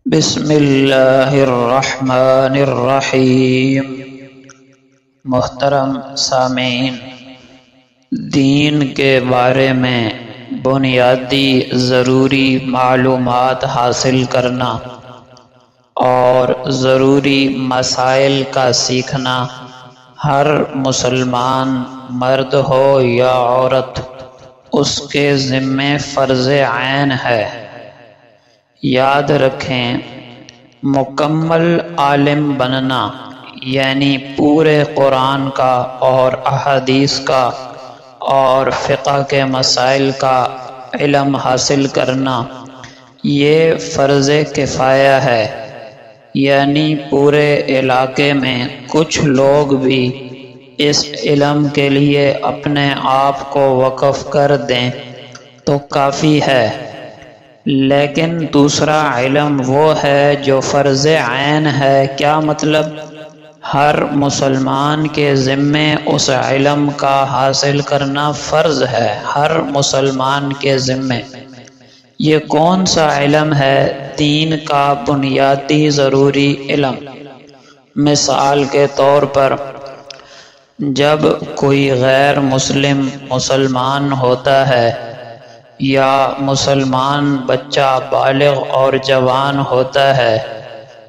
بسم اللہ الرحمن الرحیم۔ محترم سامعین، دین کے بارے میں بنیادی ضروری معلومات حاصل کرنا اور ضروری مسائل کا سیکھنا ہر مسلمان مرد ہو یا عورت اس کے ذمہ فرض عین ہے۔ یاد رکھیں، مکمل عالم بننا یعنی پورے قرآن کا اور احادیث کا اور فقہ کے مسائل کا علم حاصل کرنا یہ فرض کفایہ ہے، یعنی پورے علاقے میں کچھ لوگ بھی اس علم کے لیے اپنے آپ کو وقف کر دیں تو کافی ہے۔ لیکن دوسرا علم وہ ہے جو فرض عین ہے۔ کیا مطلب؟ ہر مسلمان کے ذمے اس علم کا حاصل کرنا فرض ہے، ہر مسلمان کے ذمے۔ یہ کون سا علم ہے؟ دین کا بنیادی ضروری علم۔ مثال کے طور پر، جب کوئی غیر مسلم مسلمان ہوتا ہے یا مسلمان بچہ بالغ اور جوان ہوتا ہے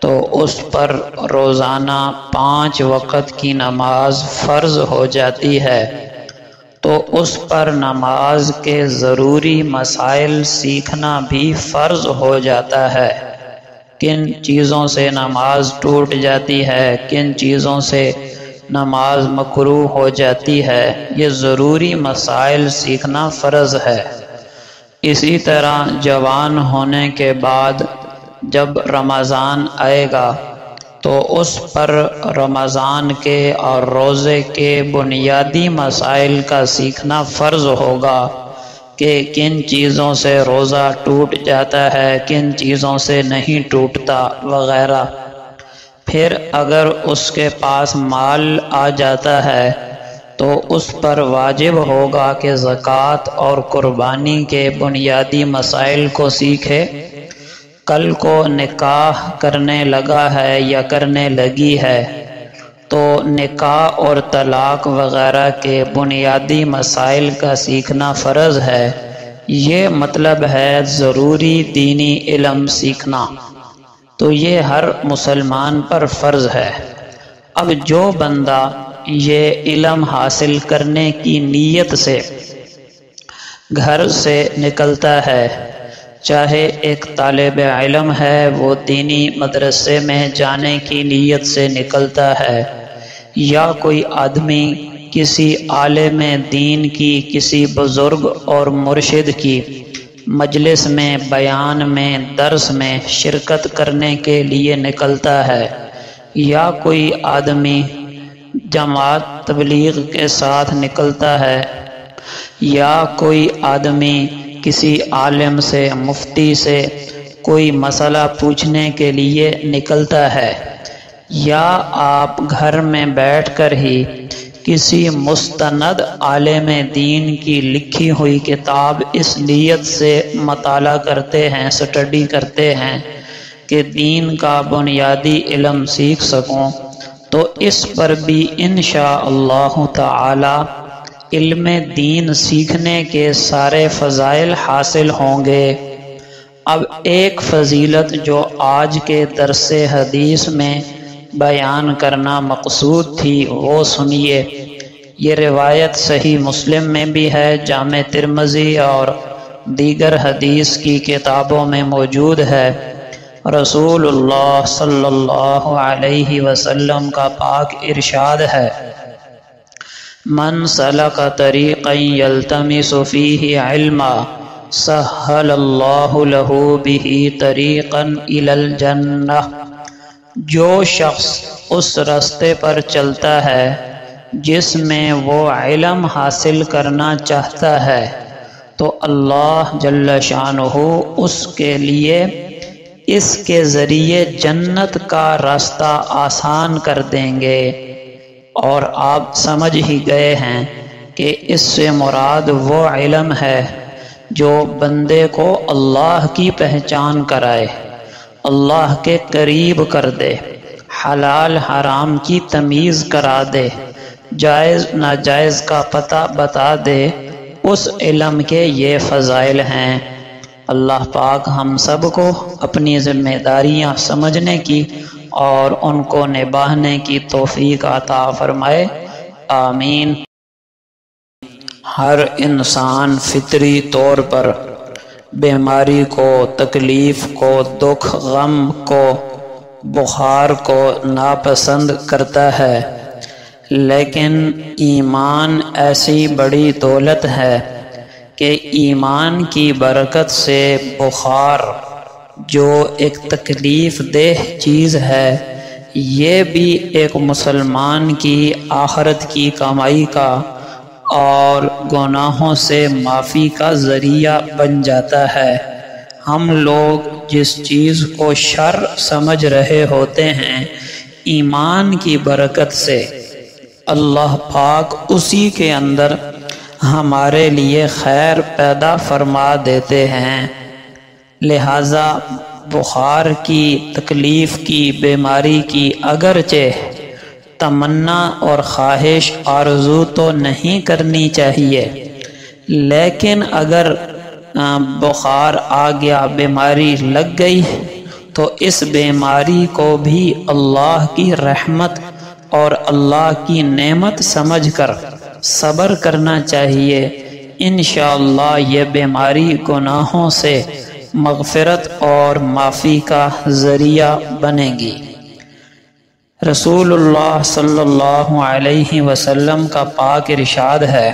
تو اس پر روزانہ 5 وقت کی نماز فرض ہو جاتی ہے، تو اس پر نماز کے ضروری مسائل سیکھنا بھی فرض ہو جاتا ہے۔ کن چیزوں سے نماز ٹوٹ جاتی ہے، کن چیزوں سے نماز مکروہ ہو جاتی ہے، یہ ضروری مسائل سیکھنا فرض ہے۔ اسی طرح جوان ہونے کے بعد جب رمضان آئے گا تو اس پر رمضان کے اور روزے کے بنیادی مسائل کا سیکھنا فرض ہوگا کہ کن چیزوں سے روزہ ٹوٹ جاتا ہے، کن چیزوں سے نہیں ٹوٹتا وغیرہ۔ پھر اگر اس کے پاس مال آ جاتا ہے تو اس پر واجب ہوگا کہ زکوٰۃ اور قربانی کے بنیادی مسائل کو سیکھے۔ کل کو نکاح کرنے لگا ہے یا کرنے لگی ہے تو نکاح اور طلاق وغیرہ کے بنیادی مسائل کا سیکھنا فرض ہے۔ یہ مطلب ہے ضروری دینی علم سیکھنا، تو یہ ہر مسلمان پر فرض ہے۔ اب جو بندہ یہ علم حاصل کرنے کی نیت سے گھر سے نکلتا ہے، چاہے ایک طالب علم ہے، وہ دینی مدرسے میں جانے کی نیت سے نکلتا ہے، یا کوئی آدمی کسی عالم دین کی، کسی بزرگ اور مرشد کی مجلس میں، بیان میں، درس میں شرکت کرنے کے لیے نکلتا ہے، یا کوئی آدمی جماعت تبلیغ کے ساتھ نکلتا ہے، یا کوئی آدمی کسی عالم سے، مفتی سے کوئی مسئلہ پوچھنے کے لیے نکلتا ہے، یا آپ گھر میں بیٹھ کر ہی کسی مستند عالم دین کی لکھی ہوئی کتاب اس نیت سے مطالعہ کرتے ہیں، سٹڈی کرتے ہیں کہ دین کا بنیادی علم سیکھ سکوں، تو اس پر بھی انشاءاللہ تعالی علم دین سیکھنے کے سارے فضائل حاصل ہوں گے۔ اب ایک فضیلت جو آج کے درس حدیث میں بیان کرنا مقصود تھی وہ سنیے۔ یہ روایت صحیح مسلم میں بھی ہے، جامع ترمذی اور دیگر حدیث کی کتابوں میں موجود ہے۔ رسول اللہ صلی اللہ علیہ وسلم کا پاک ارشاد ہے، من سلک طریقا یلتمس فیہ علما سہل اللہ لہ بہ طریقا الی الجنہ۔ جو شخص اس راستے پر چلتا ہے جس میں وہ علم حاصل کرنا چاہتا ہے تو اللہ جل شانہ اس کے لیے اس کے ذریعے جنت کا راستہ آسان کر دیں گے۔ اور آپ سمجھ ہی گئے ہیں کہ اس سے مراد وہ علم ہے جو بندے کو اللہ کی پہچان کرائے۔ اللہ کے قریب کر دے، حلال حرام کی تمیز کرا دے، جائز ناجائز کا پتہ بتا دے، اس علم کے یہ فضائل ہیں۔ اللہ پاک ہم سب کو اپنی ذمہ داریاں سمجھنے کی اور ان کو نبھانے کی توفیق عطا فرمائے، آمین۔ ہر انسان فطری طور پر بیماری کو، تکلیف کو، دکھ غم کو، بخار کو ناپسند کرتا ہے، لیکن ایمان ایسی بڑی دولت ہے کہ ایمان کی برکت سے بخار جو ایک تکلیف دہ چیز ہے، یہ بھی ایک مسلمان کی آخرت کی کمائی کا اور گناہوں سے معافی کا ذریعہ بن جاتا ہے۔ ہم لوگ جس چیز کو شر سمجھ رہے ہوتے ہیں، ایمان کی برکت سے اللہ پاک اسی کے اندر ہمارے لیے خیر پیدا فرما دیتے ہیں۔ لہذا بخار کی، تکلیف کی، بیماری کی اگرچہ تمنا اور خواہش آرزو تو نہیں کرنی چاہیے، لیکن اگر بخار آ گیا، بیماری لگ گئی، تو اس بیماری کو بھی اللہ کی رحمت اور اللہ کی نعمت سمجھ کر صبر کرنا چاہیے۔ انشاءاللہ یہ بیماری گناہوں سے مغفرت اور معافی کا ذریعہ بنے گی۔ رسول اللہ صلی اللہ علیہ وسلم کا پاک ارشاد ہے،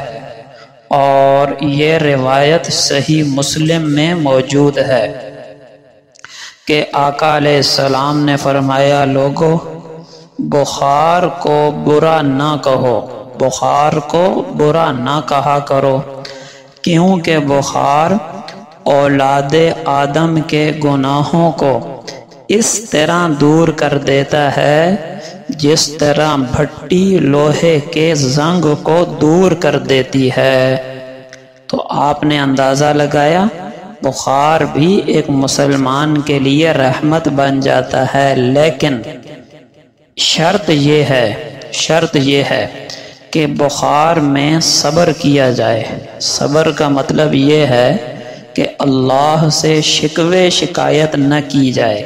اور یہ روایت صحیح مسلم میں موجود ہے کہ آقا علیہ السلام نے فرمایا، لوگو بخار کو برا نہ کہو، بخار کو برا نہ کہا کرو، کیونکہ بخار اولاد آدم کے گناہوں کو اس طرح دور کر دیتا ہے جس طرح بھٹی لوہے کے زنگ کو دور کر دیتی ہے۔ تو آپ نے اندازہ لگایا، بخار بھی ایک مسلمان کے لیے رحمت بن جاتا ہے، لیکن شرط یہ ہے کہ بخار میں صبر کیا جائے۔ صبر کا مطلب یہ ہے کہ اللہ سے شکوے شکایت نہ کی جائے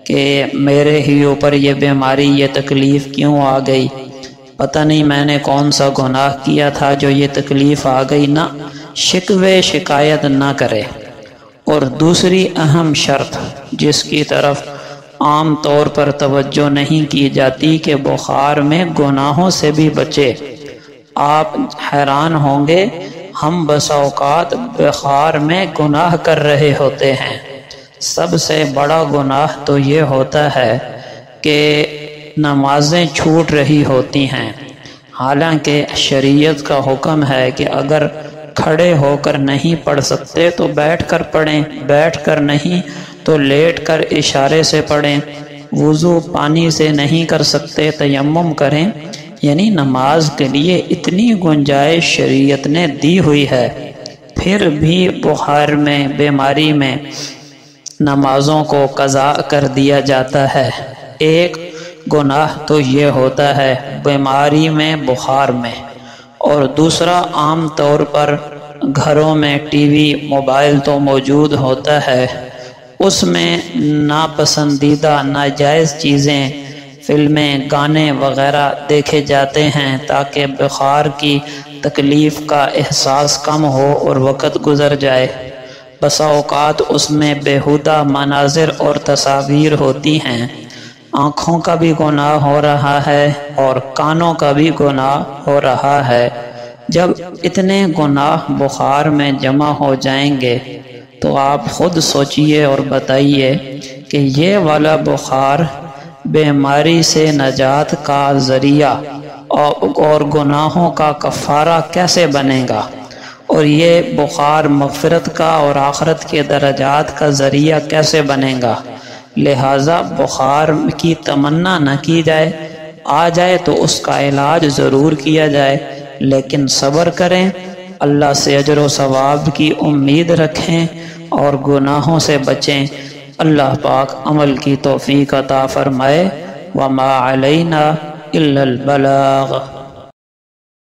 کہ میرے ہی اوپر یہ بیماری، یہ تکلیف کیوں آ گئی، پتہ نہیں میں نے کون سا گناہ کیا تھا جو یہ تکلیف آ گئی، نہ شکوے شکایت نہ کرے۔ اور دوسری اہم شرط جس کی طرف عام طور پر توجہ نہیں کی جاتی کہ بخار میں گناہوں سے بھی بچے۔ آپ حیران ہوں گے، ہم بسا اوقات بخار میں گناہ کر رہے ہوتے ہیں۔ سب سے بڑا گناہ تو یہ ہوتا ہے کہ نمازیں چھوٹ رہی ہوتی ہیں، حالانکہ شریعت کا حکم ہے کہ اگر کھڑے ہو کر نہیں پڑھ سکتے تو بیٹھ کر پڑھیں، بیٹھ کر نہیں تو لیٹ کر اشارے سے پڑھیں، وضو پانی سے نہیں کر سکتے تیمم کریں۔ یعنی نماز کے لیے اتنی گنجائش شریعت نے دی ہوئی ہے، پھر بھی بخار میں، بیماری میں نمازوں کو قضا کر دیا جاتا ہے۔ ایک گناہ تو یہ ہوتا ہے بیماری میں، بخار میں، اور دوسرا عام طور پر گھروں میں ٹی وی، موبائل تو موجود ہوتا ہے، اس میں ناپسندیدہ ناجائز چیزیں، فلمیں، گانے وغیرہ دیکھے جاتے ہیں تاکہ بخار کی تکلیف کا احساس کم ہو اور وقت گزر جائے۔ بسا اوقات اس میں بیہودہ مناظر اور تصاویر ہوتی ہیں، آنکھوں کا بھی گناہ ہو رہا ہے اور کانوں کا بھی گناہ ہو رہا ہے۔ جب اتنے گناہ بخار میں جمع ہو جائیں گے تو آپ خود سوچئے اور بتائیے کہ یہ والا بخار بیماری سے نجات کا ذریعہ اور گناہوں کا کفارہ کیسے بنے گا، اور یہ بخار مغفرت کا اور آخرت کے درجات کا ذریعہ کیسے بنے گا۔ لہٰذا بخار کی تمنا نہ کی جائے، آ جائے تو اس کا علاج ضرور کیا جائے، لیکن صبر کریں، اللہ سے اجر و ثواب کی امید رکھیں اور گناہوں سے بچیں۔ اللہ پاک عمل کی توفیق عطا فرمائے۔ وما علینا الا البلاغ۔